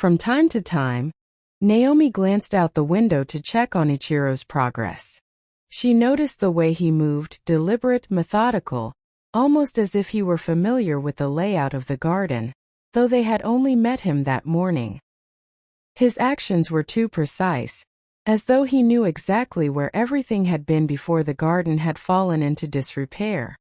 From time to time, Naomi glanced out the window to check on Ichiro's progress. She noticed the way he moved, deliberate, methodical, almost as if he were familiar with the layout of the garden, though they had only met him that morning. His actions were too precise, as though he knew exactly where everything had been before the garden had fallen into disrepair.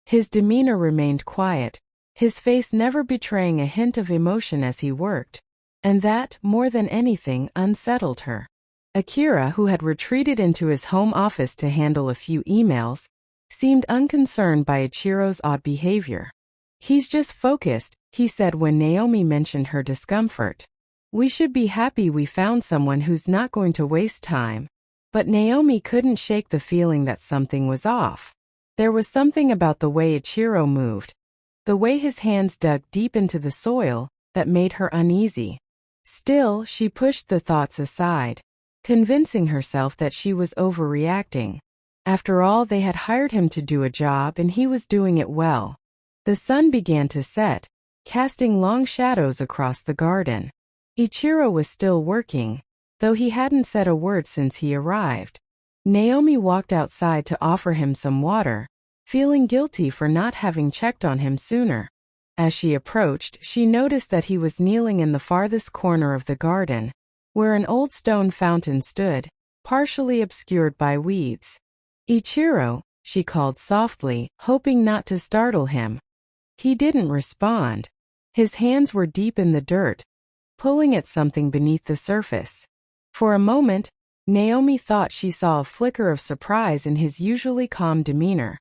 His demeanor remained quiet, his face never betraying a hint of emotion as he worked, and that, more than anything, unsettled her. Akira, who had retreated into his home office to handle a few emails, seemed unconcerned by Ichiro's odd behavior. "He's just focused," he said when Naomi mentioned her discomfort. "We should be happy we found someone who's not going to waste time." But Naomi couldn't shake the feeling that something was off. There was something about the way Ichiro moved, the way his hands dug deep into the soil, that made her uneasy. Still, she pushed the thoughts aside, convincing herself that she was overreacting. After all, they had hired him to do a job and he was doing it well. The sun began to set, casting long shadows across the garden. Ichiro was still working, though he hadn't said a word since he arrived. Naomi walked outside to offer him some water, feeling guilty for not having checked on him sooner. As she approached, she noticed that he was kneeling in the farthest corner of the garden, where an old stone fountain stood, partially obscured by weeds. "Ichiro," she called softly, hoping not to startle him. He didn't respond. His hands were deep in the dirt, pulling at something beneath the surface. For a moment, Naomi thought she saw a flicker of surprise in his usually calm demeanor.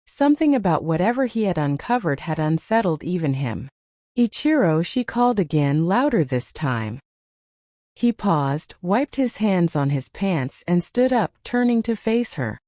Something about whatever he had uncovered had unsettled even him. "Ichiro," she called again, louder this time. He paused, wiped his hands on his pants and stood up, turning to face her.